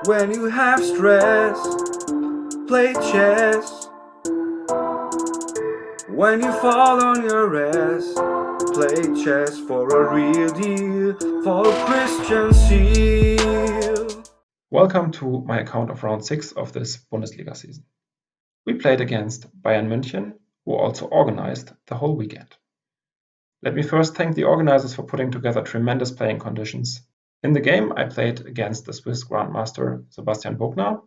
When you have stress, play chess. When you fall on your ass, play chess for a real deal, for Christian Seel. Welcome to my account of round 6 of this Bundesliga season. We played against Bayern München, who also organized the whole weekend. Let me first thank the organizers for putting together tremendous playing conditions. In the game, I played against the Swiss Grandmaster Sebastian Bogner,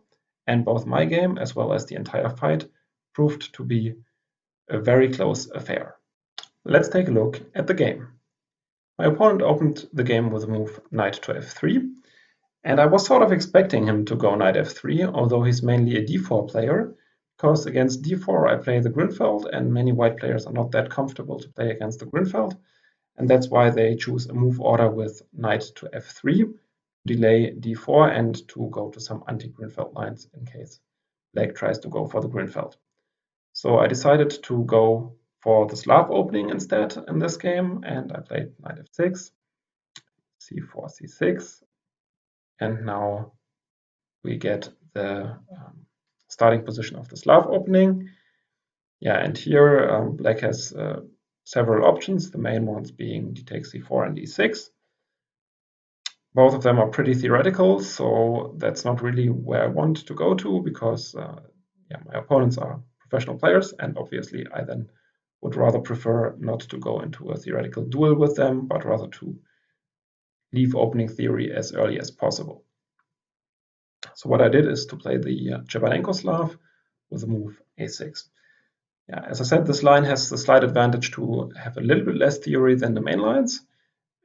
and both my game as well as the entire fight proved to be a very close affair. Let's take a look at the game. My opponent opened the game with the move knight to f3, and I was sort of expecting him to go knight f3, although he's mainly a d4 player, because against d4 I play the Grünfeld, and many white players are not that comfortable to play against the Grünfeld, and that's why they choose a move order with knight to f3, to delay d4 and to go to some anti-Grünfeld lines in case black tries to go for the Grünfeld. So I decided to go for the Slav opening instead in this game, and I played knight f6, c4, c6, and now we get the starting position of the Slav opening. Yeah, and here black has several options, the main ones being d takes c4 and e6. Both of them are pretty theoretical, so that's not really where I want to go to, because my opponents are professional players, and obviously I then would rather prefer not to go into a theoretical duel with them, but rather to leave opening theory as early as possible. So what I did is to play the Chebanenko Slav with the move a6. Yeah, as I said, this line has the slight advantage to have a little bit less theory than the main lines,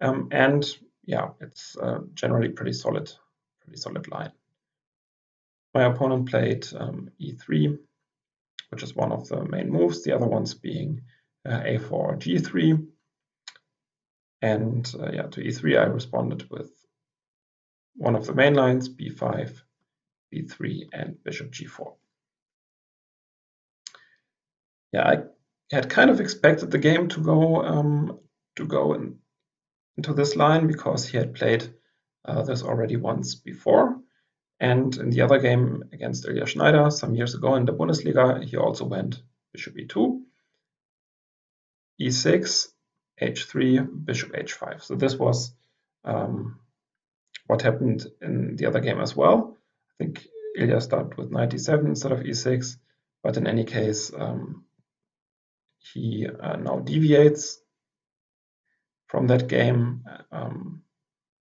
and yeah, it's generally pretty solid line. My opponent played e3, which is one of the main moves, the other ones being a4, g3. And to e3 I responded with one of the main lines, b5, b3, and bishop g4. Yeah, I had kind of expected the game to go into this line, because he had played this already once before. And in the other game against Ilya Schneider some years ago in the Bundesliga, he also went bishop e2, e6, h3, bishop h5. So this was what happened in the other game as well. I think Ilya started with knight e7 instead of e6, but in any case, he now deviates from that game,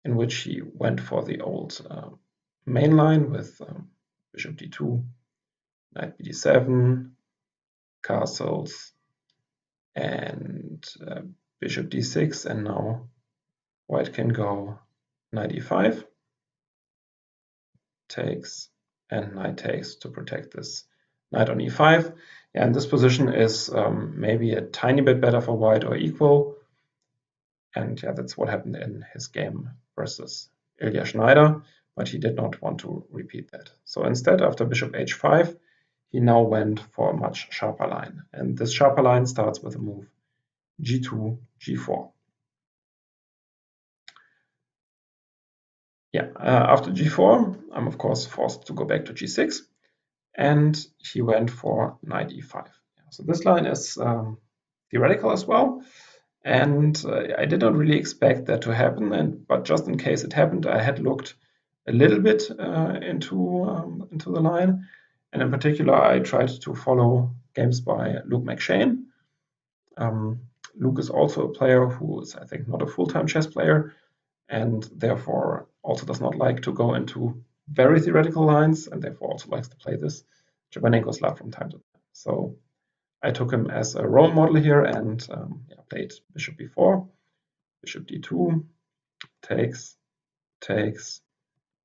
in which he went for the old main line with bishop d2, knight bd7, castles, and bishop d6, and now white can go knight e5, takes, and knight takes to protect this knight on e5. And this position is maybe a tiny bit better for white or equal. And yeah, that's what happened in his game versus Ilya Schneider, but he did not want to repeat that. So instead, after bishop h5, he now went for a much sharper line. And this sharper line starts with the move g2, g4. Yeah, after g4, I'm of course forced to go back to g6, and he went for knight e5. So this line is theoretical as well, and I did not really expect that to happen. But just in case it happened, I had looked a little bit into the line, and in particular, I tried to follow games by Luke McShane. Luke is also a player who is, I think, not a full-time chess player, and therefore also does not like to go into very theoretical lines, and therefore also likes to play this Chebanenko Slav from time to time. So I took him as a role model here, and played bishop b4, bishop d2, takes,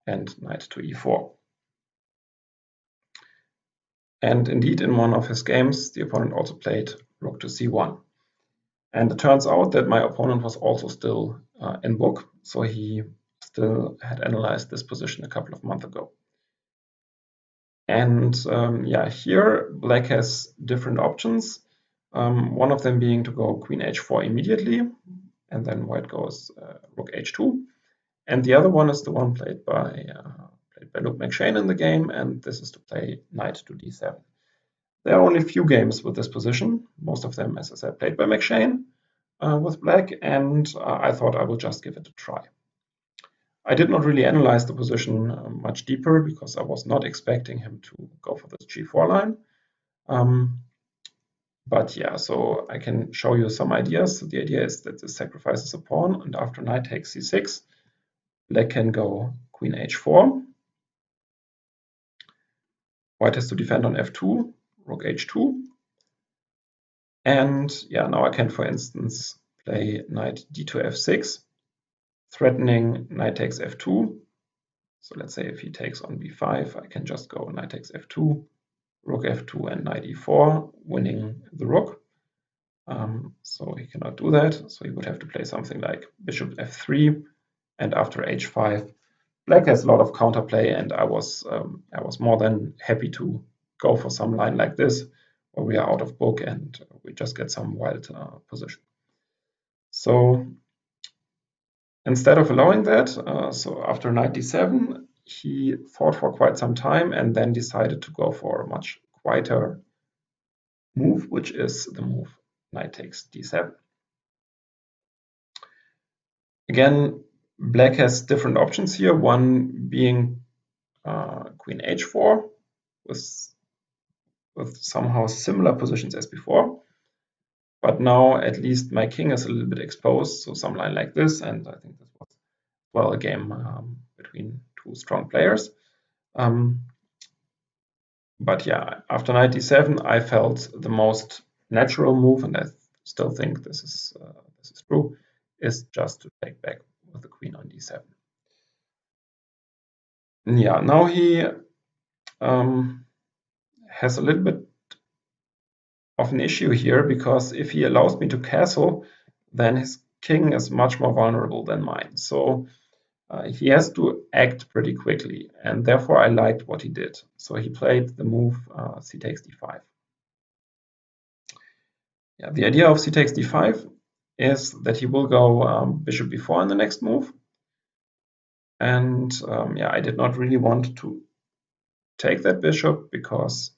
and knight to e4. And indeed, in one of his games, the opponent also played rook to c1. And it turns out that my opponent was also still in book, so he still had analyzed this position a couple of months ago. And here black has different options. One of them being to go queen h4 immediately, and then white goes rook h2. And the other one is the one played by played by Luke McShane in the game, and this is to play knight to d7. There are only few games with this position, most of them, as I said, played by McShane with black, and I thought I will just give it a try. I did not really analyze the position much deeper because I was not expecting him to go for this g4 line. But yeah, so I can show you some ideas. So the idea is that this sacrifices a pawn, and after knight takes c6, black can go queen h4. White has to defend on f2, rook h2. And yeah, now I can, for instance, play knight d2 f6, threatening knight takes f2. So let's say if he takes on b5, I can just go knight takes f2, rook f2, and knight e4, winning the rook. So he cannot do that. So he would have to play something like bishop f3, and after h5, black has a lot of counterplay, and I was more than happy to go for some line like this, where we are out of book and we just get some wild position. So instead of allowing that, so after knight d7, he fought for quite some time and then decided to go for a much quieter move, which is the move knight takes d7. Again, black has different options here, one being queen h4 with somehow similar positions as before. But now at least my king is a little bit exposed, so some line like this, and I think this was well a game between two strong players. But yeah, after knight d7, I felt the most natural move, and I still think this is true, is just to take back with the queen on d7. And yeah, now he has a little bit of an issue here, because if he allows me to castle, then his king is much more vulnerable than mine. So he has to act pretty quickly, and therefore I liked what he did. So he played the move c takes d5. Yeah, the idea of c takes d5 is that he will go bishop b4 in the next move. And yeah, I did not really want to take that bishop because,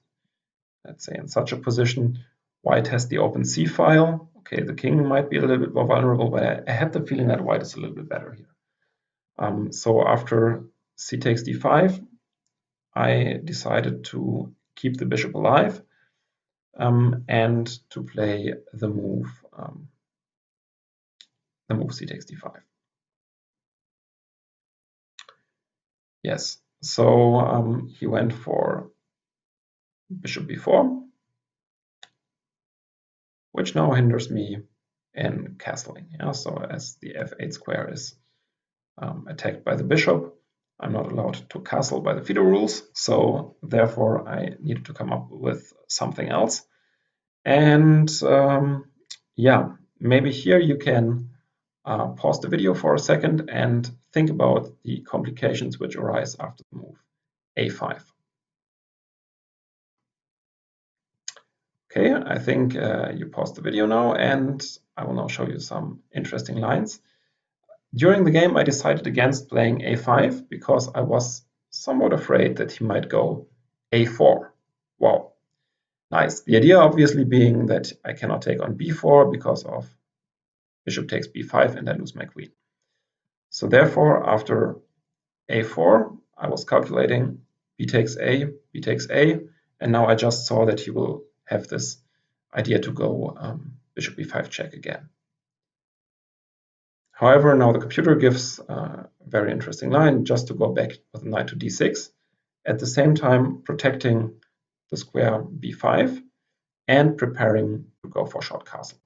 let's say, in such a position, white has the open c file. Okay, the king might be a little bit more vulnerable, but I had the feeling that white is a little bit better here. So after c takes d5, I decided to keep the bishop alive and to play the move c takes d5. Yes, so he went for bishop b4, which now hinders me in castling. Yeah, so as the f8 square is attacked by the bishop, I'm not allowed to castle by the FIDE rules, so therefore I needed to come up with something else. And yeah, maybe here you can pause the video for a second and think about the complications which arise after the move a5. Okay, I think you paused the video now, and I will now show you some interesting lines. During the game, I decided against playing a5 because I was somewhat afraid that he might go a4. Wow, nice. The idea obviously being that I cannot take on b4 because of bishop takes b5 and I lose my queen. So therefore, after a4, I was calculating b takes a, and now I just saw that he will have this idea to go bishop b5 check again. However, now the computer gives a very interesting line just to go back with knight to d6, at the same time protecting the square b5 and preparing to go for short castle.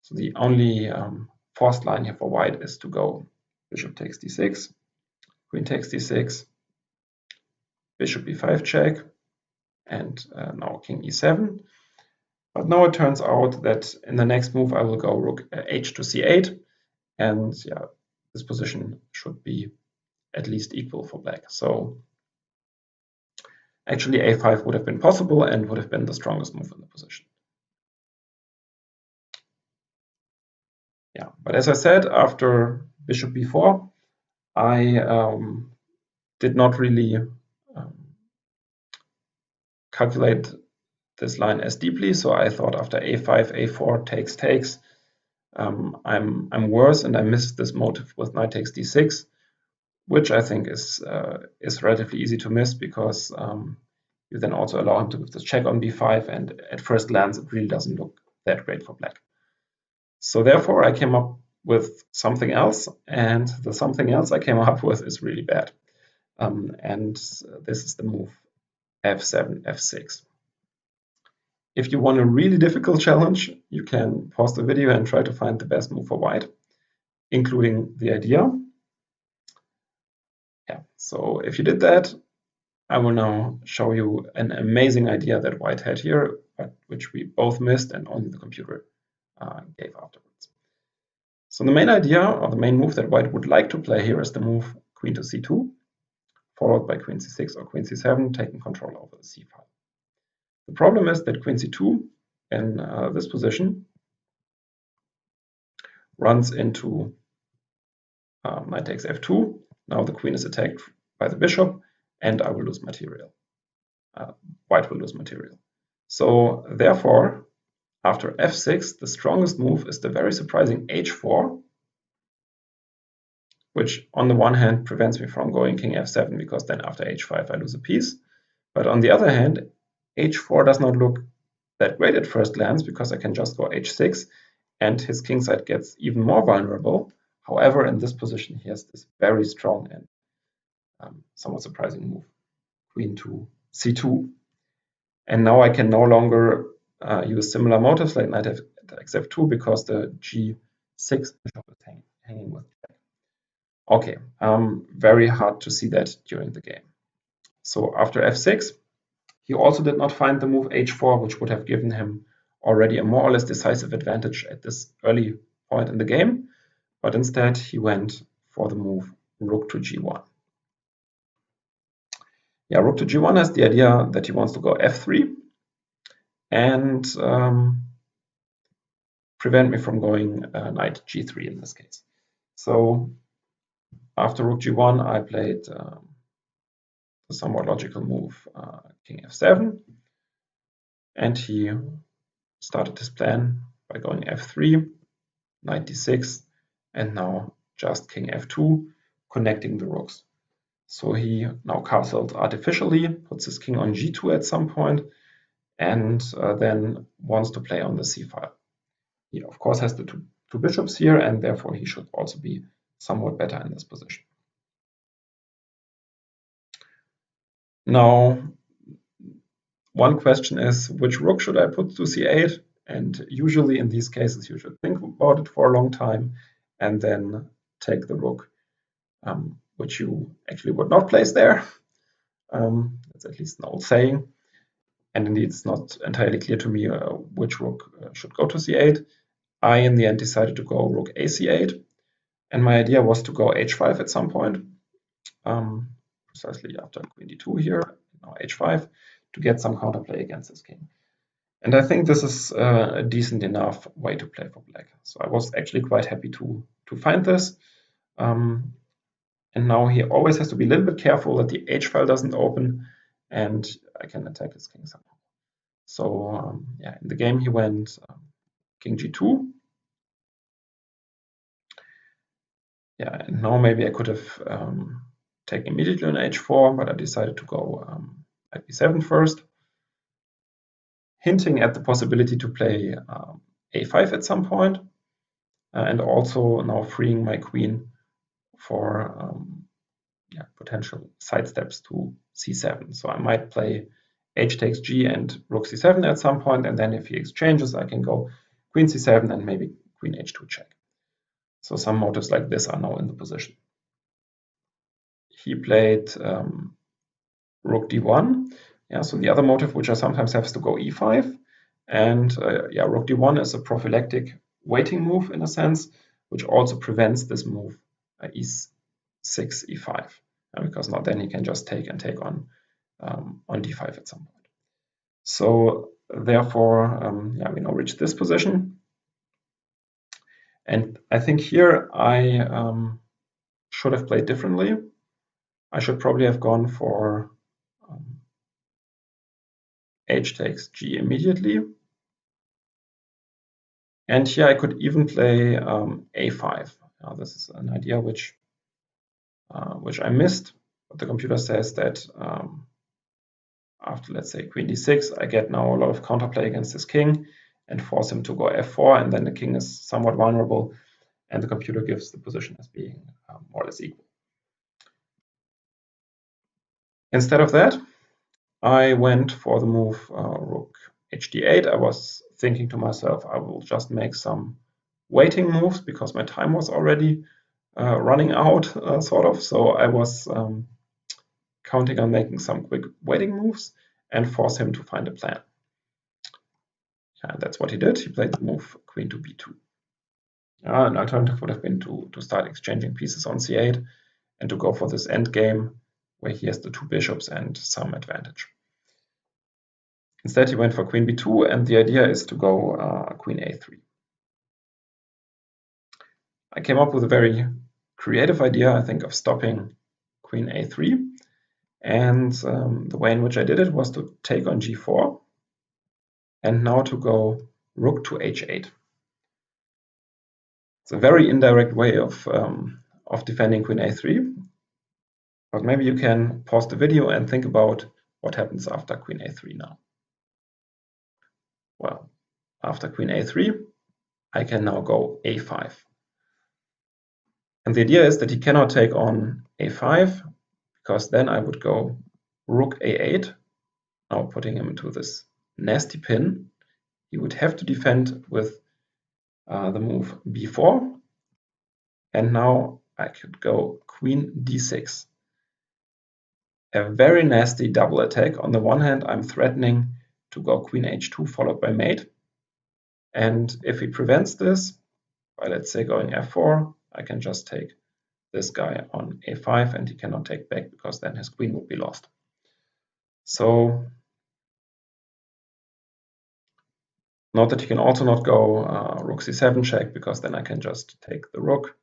So the only forced line here for white is to go bishop takes d6, queen takes d6, bishop b5 check, and now king e7. But now it turns out that in the next move I will go rook h to c8, and yeah, this position should be at least equal for black. So actually a5 would have been possible and would have been the strongest move in the position. Yeah, but as I said, after bishop b4, I did not really calculate this line as deeply, so I thought after a5, a4 takes, I'm worse, and I missed this motive with knight takes d6, which I think is relatively easy to miss, because you then also allow him to give this check on b5, and at first glance it really doesn't look that great for black. So therefore I came up with something else, and the something else I came up with is really bad. And this is the move f7, f6. If you want a really difficult challenge, you can pause the video and try to find the best move for white, including the idea. Yeah, so if you did that, I will now show you an amazing idea that white had here, but which we both missed and only the computer gave afterwards. So the main idea, or the main move that white would like to play here, is the move queen to c2, followed by queen c6 or queen c7, taking control over the c file. The problem is that queen c2 in this position runs into knight takes f2. Now the queen is attacked by the bishop, and I will lose material. White will lose material. So therefore, after f6, the strongest move is the very surprising h4, which on the one hand prevents me from going king f7, because then after h5 I lose a piece. But on the other hand, h4 does not look that great at first glance, because I can just go h6 and his kingside gets even more vulnerable. However, in this position he has this very strong and somewhat surprising move, queen to c2. And now I can no longer use similar motives like knight takes f2, because the g6 bishop is hanging with check. Okay, very hard to see that during the game. So after f6, he also did not find the move h4, which would have given him already a more or less decisive advantage at this early point in the game, but instead he went for the move rook to g1. Yeah, rook to g1 has the idea that he wants to go f3 and prevent me from going knight g3 in this case. So after rook g1, I played the somewhat logical move king f7, and he started his plan by going f3, knight d6, and now just king f2, connecting the rooks. So he now castled artificially, puts his king on g2 at some point, and then wants to play on the c file. He of course has the two bishops here, and therefore he should also be somewhat better in this position. Now, one question is, which rook should I put to c8? And usually in these cases, you should think about it for a long time and then take the rook, which you actually would not place there. That's at least an old saying. And indeed, it's not entirely clear to me which rook should go to c8. I, in the end, decided to go rook a c8. And my idea was to go h5 at some point, precisely after queen d2 here, now h5, to get some counterplay against this king. And I think this is a decent enough way to play for black. So I was actually quite happy to find this. And now he always has to be a little bit careful that the h file doesn't open, and I can attack this king somehow. So yeah, in the game he went king g2. Yeah, and now maybe I could have taken immediately on h4, but I decided to go knight b7 first, hinting at the possibility to play a5 at some point, and also now freeing my queen for potential sidesteps to c7. So I might play h takes g and rook c7 at some point, and then if he exchanges, I can go queen c7 and maybe queen h2 check. So some motives like this are now in the position. He played rook d1. Yeah, so the other motive which I sometimes have is to go e5. And yeah, rook d1 is a prophylactic waiting move in a sense, which also prevents this move e6, e5. Because now then he can just take on d5 at some point. So therefore, yeah, we now reach this position. And I think here I should have played differently. I should probably have gone for h takes g immediately. And here I could even play a5. Now, this is an idea which I missed, but the computer says that after, let's say, queen d6, I get now a lot of counterplay against this king and force him to go f4, and then the king is somewhat vulnerable, and the computer gives the position as being more or less equal. Instead of that, I went for the move rook hd8. I was thinking to myself, I will just make some waiting moves because my time was already running out, sort of. So I was counting on making some quick waiting moves and force him to find a plan. And that's what he did. He played the move queen to b2. An alternative would have been to start exchanging pieces on c8 and to go for this end game where he has the two bishops and some advantage. Instead, he went for queen b2, and the idea is to go queen a3. I came up with a very creative idea, I think, of stopping queen a3. And the way in which I did it was to take on g4 and now to go rook to h8. It's a very indirect way of defending queen a3. But maybe you can pause the video and think about what happens after queen a3 now. Well, after queen a3, I can now go a5. And the idea is that he cannot take on a5, because then I would go rook a8, now putting him into this nasty pin. He would have to defend with the move b4, and now I could go queen d6. A very nasty double attack. On the one hand, I'm threatening to go queen h2 followed by mate, and if he prevents this by, let's say, going f4, I can just take this guy on a5, and he cannot take back because then his queen would be lost. So note that you can also not go rook c7 check, because then I can just take the rook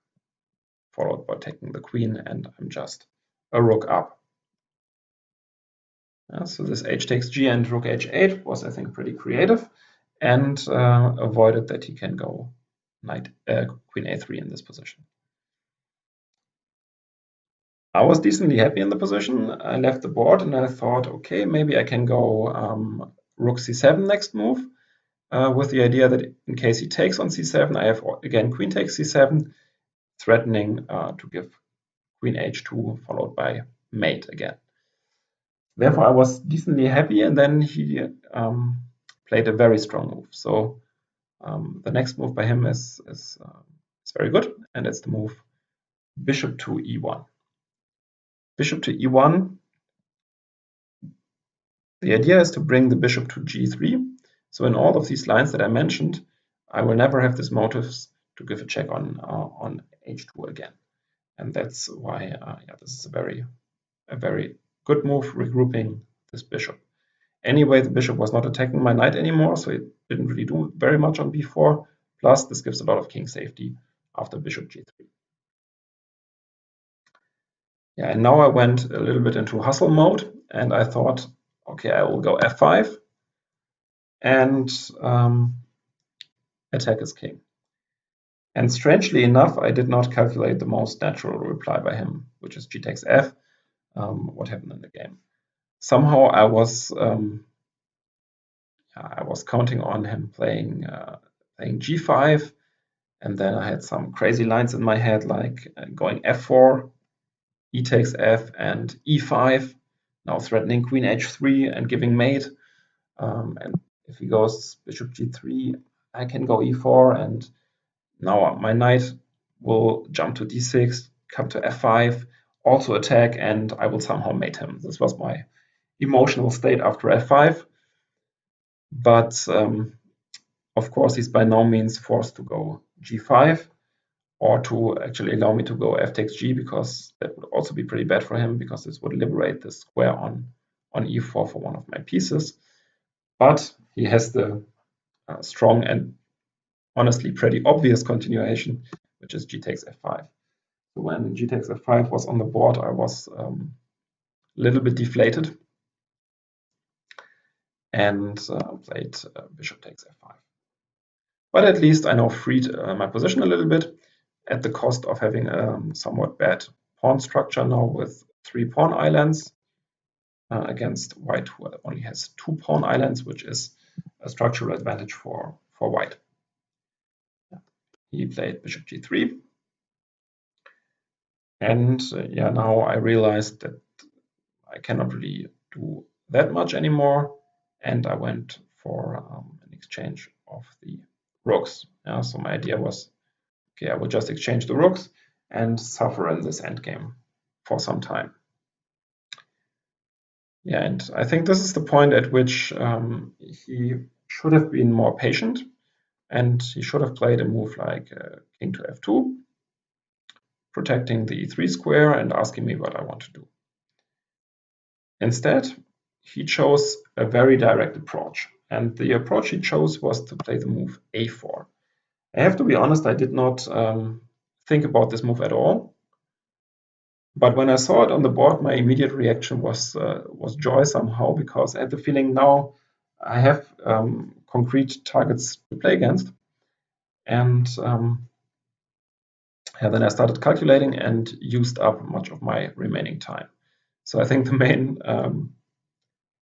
followed by taking the queen, and I'm just a rook up. So this h takes g and rook h8 was, I think, pretty creative, and avoided that he can go queen a3 in this position. I was decently happy in the position. I left the board and I thought, okay, maybe I can go rook c7 next move, with the idea that in case he takes on c7, I have again queen takes c7, threatening to give queen h2 followed by mate again. Therefore, I was decently happy, and then he played a very strong move. So the next move by him is very good, and it's the move bishop to e1. Bishop to e1, the idea is to bring the bishop to g3. So in all of these lines that I mentioned, I will never have this motives to give a check on h2 again. And that's why this is a very good move, regrouping this bishop. Anyway, the bishop was not attacking my knight anymore, so it didn't really do very much on b4. Plus, this gives a lot of king safety after bishop g3. Yeah, and now I went a little bit into hustle mode, and I thought, okay, I will go f5 and attack his king. And strangely enough, I did not calculate the most natural reply by him, which is g takes f. What happened in the game? Somehow I was counting on him playing g5, and then I had some crazy lines in my head, like going f4, e takes f, and e5, now threatening queen h3 and giving mate. And if he goes bishop g3, I can go e4, and now my knight will jump to d6, come to f5, also attack, and I will somehow mate him. This was my emotional state after f5. But of course, he's by no means forced to go g5, or to actually allow me to go f takes g, because that would also be pretty bad for him, because this would liberate the square on e4 for one of my pieces. But he has the strong and honestly pretty obvious continuation, which is g takes f5. So when g takes f5 was on the board, I was a little bit deflated and played bishop takes f5. But at least I now freed my position a little bit at the cost of having a somewhat bad pawn structure now with 3 pawn islands against white, who only has 2 pawn islands, which is a structural advantage for white. He played bishop g3. And yeah, now I realized that I cannot really do that much anymore. And I went for an exchange of the rooks. Yeah, so my idea was, okay, I will just exchange the rooks and suffer in this endgame for some time. Yeah, and I think this is the point at which he should have been more patient, and he should have played a move like king to f2, protecting the e3 square and asking me what I want to do. Instead, he chose a very direct approach, and the approach he chose was to play the move a4. I have to be honest, I did not think about this move at all. But when I saw it on the board, my immediate reaction was joy somehow, because I had the feeling now I have concrete targets to play against. And yeah, then I started calculating and used up much of my remaining time. So I think the main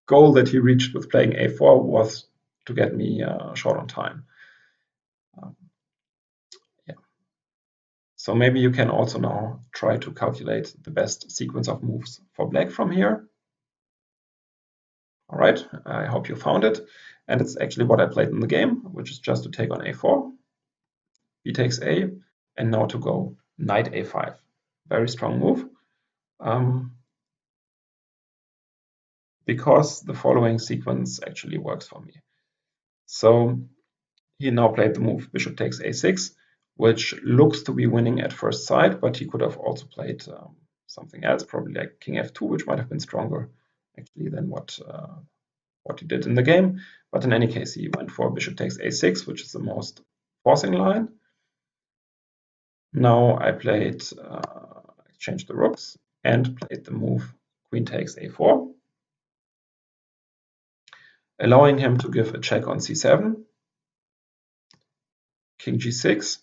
goal that he reached with playing a4 was to get me short on time. Yeah. So maybe you can also now try to calculate the best sequence of moves for black from here. All right, I hope you found it. And it's actually what I played in the game, which is just to take on a4, b takes a, and now to go knight a5. Very strong move. Because the following sequence actually works for me. So he now played the move bishop takes a6, which looks to be winning at first sight, but he could have also played something else, probably like king f2, which might have been stronger actually than what he did in the game. But in any case, he went for bishop takes a6, which is the most forcing line. Now I played, exchanged the rooks and played the move queen takes a4, allowing him to give a check on c7, king g6.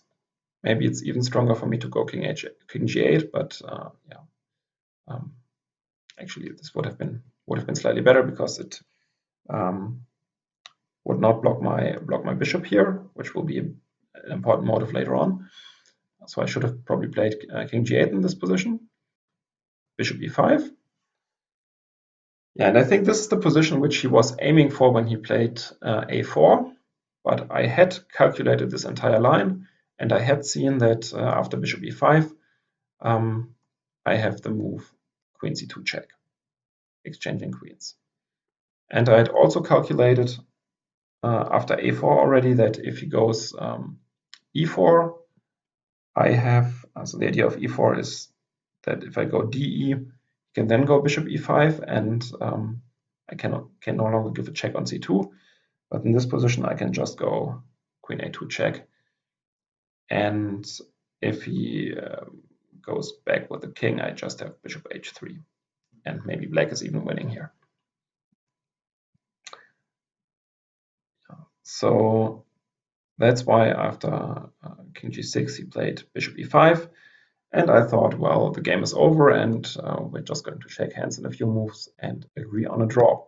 Maybe it's even stronger for me to go king g8, but yeah, actually this would have been slightly better, because it would not block my bishop here, which will be an important motive later on. So I should have probably played king g8 in this position, bishop e5. Yeah, and I think this is the position which he was aiming for when he played a4, but I had calculated this entire line, and I had seen that after bishop e5, I have the move queen c2 check, exchanging queens. And I had also calculated after a4 already that if he goes e4, I have, so the idea of e4 is that if I go de, you can then go bishop e5, and I can no longer give a check on c2. But in this position, I can just go queen a2 check. And if he goes back with the king, I just have bishop h3. And maybe black is even winning here. So that's why after king g6, he played bishop e5. And I thought, well, the game is over, and we're just going to shake hands in a few moves and agree on a draw.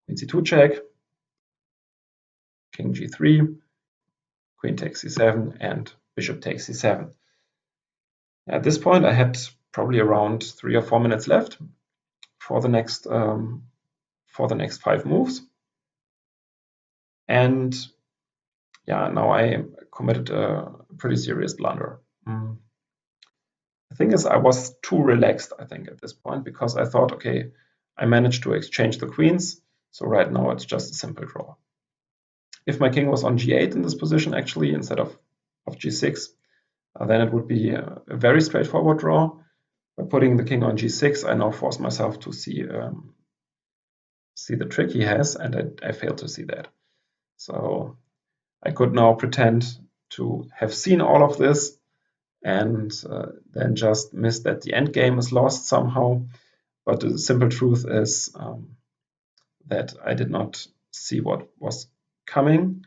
Queen c2 check, king g3, queen takes c7, and bishop takes c7. At this point, I had probably around 3 or 4 minutes left for the next 5 moves. And yeah, now I committed a pretty serious blunder. The thing is, I was too relaxed, I think, at this point, because I thought, okay, I managed to exchange the queens, so right now it's just a simple draw. If my king was on g8 in this position, actually, instead of g6, then it would be a very straightforward draw. By putting the king on g6, I now force myself to see the trick he has, and I failed to see that. So I could now pretend to have seen all of this and then just miss that the endgame is lost somehow. But the simple truth is that I did not see what was coming,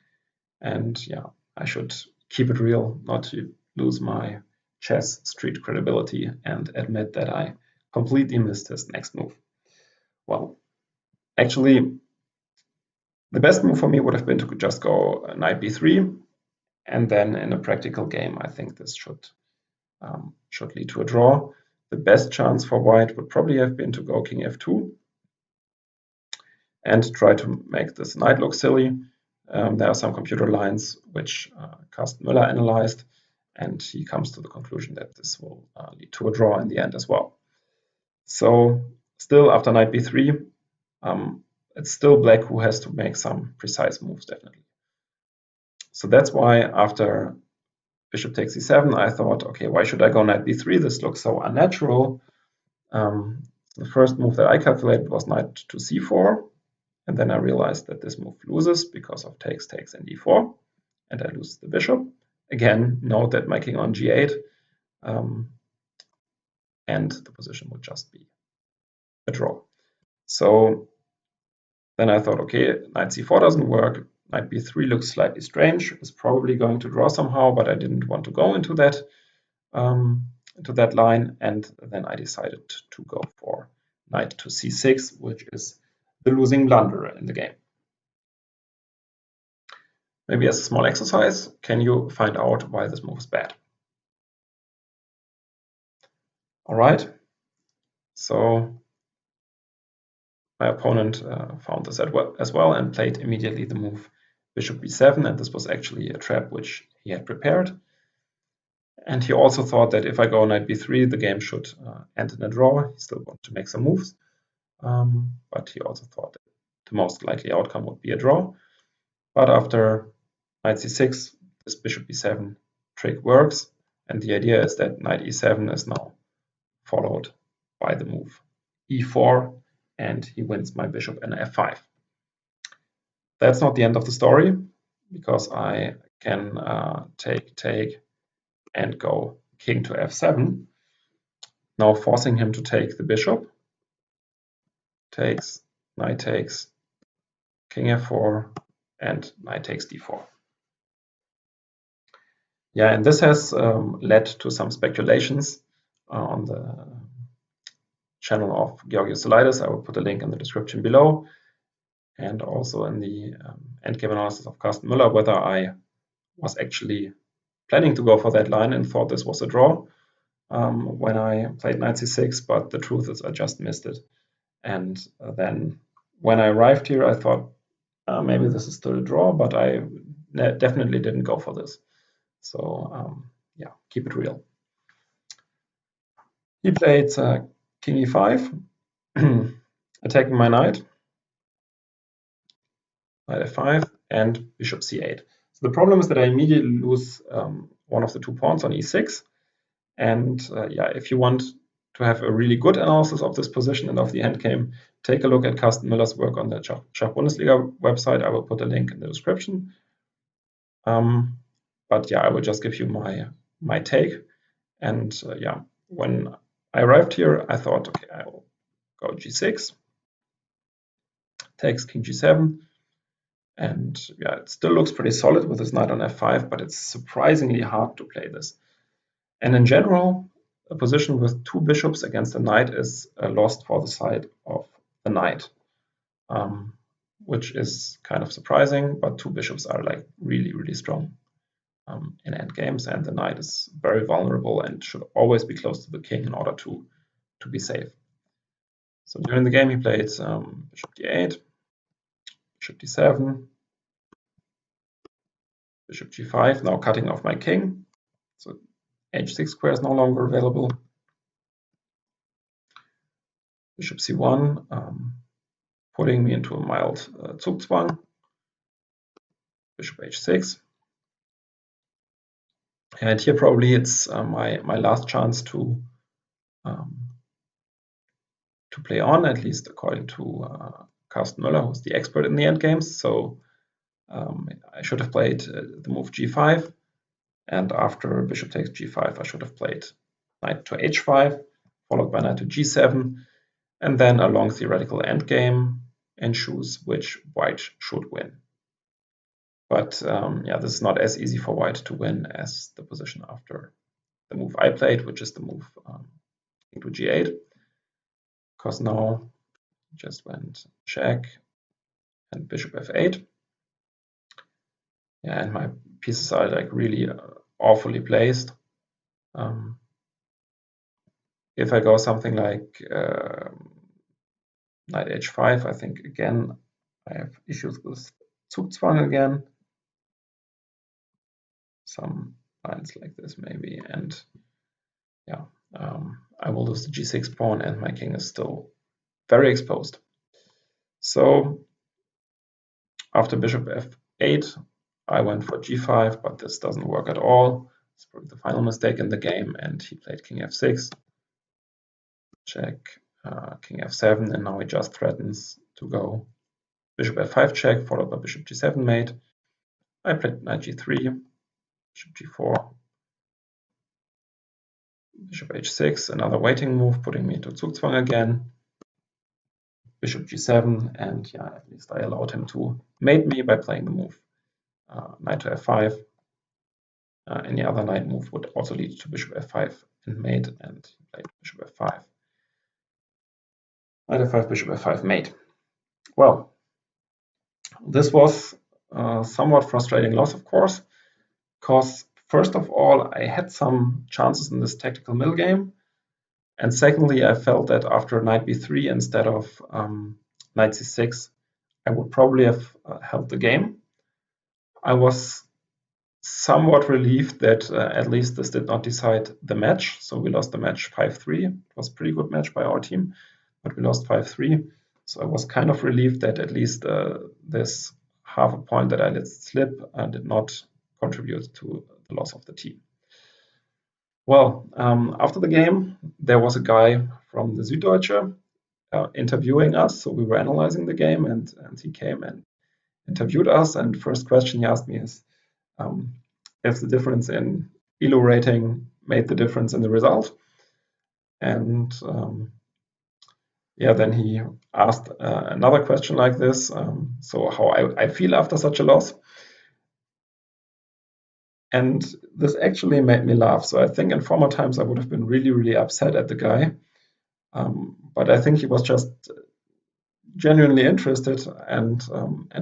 and yeah, I should keep it real, not to lose my chess street credibility, and admit that I completely missed his next move. Well, actually, the best move for me would have been to just go knight b3, and then in a practical game, I think this should lead to a draw. The best chance for white would probably have been to go king f2 and try to make this knight look silly. There are some computer lines which Carsten Müller analyzed, and he comes to the conclusion that this will lead to a draw in the end as well. So still after knight b3, it's still black who has to make some precise moves, definitely. So that's why after bishop takes c7, I thought, okay, why should I go knight b3? This looks so unnatural. The first move that I calculated was knight to c4, and then I realized that this move loses because of takes, and e4, and I lose the bishop. Again, note that my king on g8, and the position would just be a draw. So then I thought, okay, knight c4 doesn't work. Knight b3 looks slightly strange. It's probably going to draw somehow, but I didn't want to go into that line. And then I decided to go for knight to c6, which is the losing blunder in the game. Maybe as a small exercise, can you find out why this move is bad? All right. So my opponent found this as well and played immediately the move bishop b7, and this was actually a trap which he had prepared. And he also thought that if I go knight b3, the game should end in a draw. He still wanted to make some moves, but he also thought that the most likely outcome would be a draw. But after knight c6, this bishop b7 trick works, and the idea is that knight e7 is now followed by the move e4, and he wins my bishop and f5. That's not the end of the story, because I can take, and go king to f7, now forcing him to take the bishop. Takes, knight takes, king f4, and knight takes d4. Yeah, and this has led to some speculations on the channel of Georgios Solidis. I will put a link in the description below, and also in the endgame analysis of Carsten Müller, whether I was actually planning to go for that line and thought this was a draw when I played knight c6, but the truth is I just missed it. And then when I arrived here, I thought maybe this is still a draw, but I definitely didn't go for this. So yeah, keep it real. He played king e5, attacking my knight, knight f5, and bishop c8. So the problem is that I immediately lose one of the 2 pawns on e6. And yeah, if you want to have a really good analysis of this position and of the endgame, take a look at Carsten Müller's work on the Schach Bundesliga website. I will put a link in the description. But yeah, I will just give you my take. And yeah, when I arrived here, I thought, okay, I will go g6, takes king g7, and yeah, it still looks pretty solid with this knight on f5, but it's surprisingly hard to play this. And in general, a position with 2 bishops against a knight is lost for the side of the knight, which is kind of surprising, but 2 bishops are like really, really strong in endgames, and the knight is very vulnerable and should always be close to the king in order to be safe. So during the game, he played bishop d8, bishop d7, bishop g5, now cutting off my king. So h6 square is no longer available. Bishop c1, putting me into a mild Zugzwang. Bishop h6. And here probably it's my last chance to play on, at least according to Carsten Müller, who's the expert in the endgames. So I should have played the move g5 And after bishop takes g5, I should have played knight to h5, followed by knight to g7, and then a long theoretical endgame and choose which white should win. But yeah, this is not as easy for white to win as the position after the move I played, which is the move to g8, because now just went check and bishop f8. Yeah, and my pieces are like really awfully placed. If I go something like knight h5, I think again I have issues with Zugzwang again. Some lines like this maybe, and yeah, I will lose the g6 pawn and my king is still very exposed. So after bishop f8, I went for g5, but this doesn't work at all. It's probably the final mistake in the game, and he played king f6, check, king f7, and now he just threatens to go bishop f5 check, followed by bishop g7 mate. I played knight g3, bishop g4, bishop h6, another waiting move, putting me to Zugzwang again, bishop g7, and yeah, at least I allowed him to mate me by playing the move knight to f5. Any other knight move would also lead to bishop f5 and mate, and he played bishop f5. Knight f5, bishop f5, mate. Well, this was somewhat frustrating loss, of course, because first of all, I had some chances in this tactical middle game, and secondly, I felt that after knight b3 instead of knight c6, I would probably have held the game. I was somewhat relieved that at least this did not decide the match. So we lost the match 5-3. It was a pretty good match by our team, but we lost 5-3. So I was kind of relieved that at least this half a point that I let slip did not contribute to the loss of the team. Well, after the game, there was a guy from the Süddeutsche interviewing us. So we were analyzing the game, and he came and interviewed us. And the first question he asked me is, if the difference in ELO rating made the difference in the result. And yeah, then he asked another question like this, so how I feel after such a loss. And this actually made me laugh. So I think in former times I would have been really, really upset at the guy. But I think he was just genuinely interested and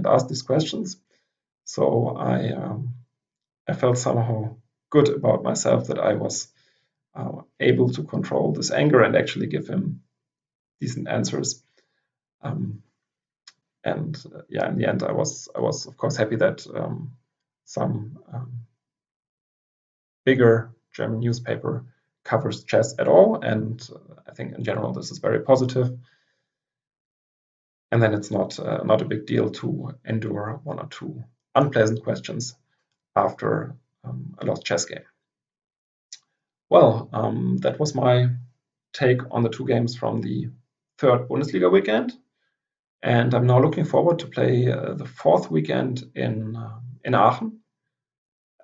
asked these questions. So I felt somehow good about myself that I was able to control this anger and actually give him decent answers. And yeah, in the end, I was of course happy that some bigger German newspaper covers chess at all, and I think in general this is very positive. And then it's not a big deal to endure one or two unpleasant questions after a lost chess game. Well, that was my take on the two games from the third Bundesliga weekend, and I'm now looking forward to play the fourth weekend in Aachen.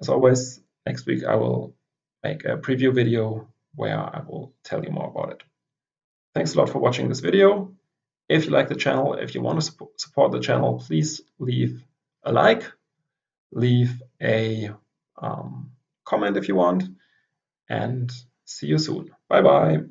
As always, next week I will make a preview video where I will tell you more about it. Thanks a lot for watching this video. If you like the channel, if you want to support the channel, please leave a like, leave a comment if you want, and see you soon. Bye bye.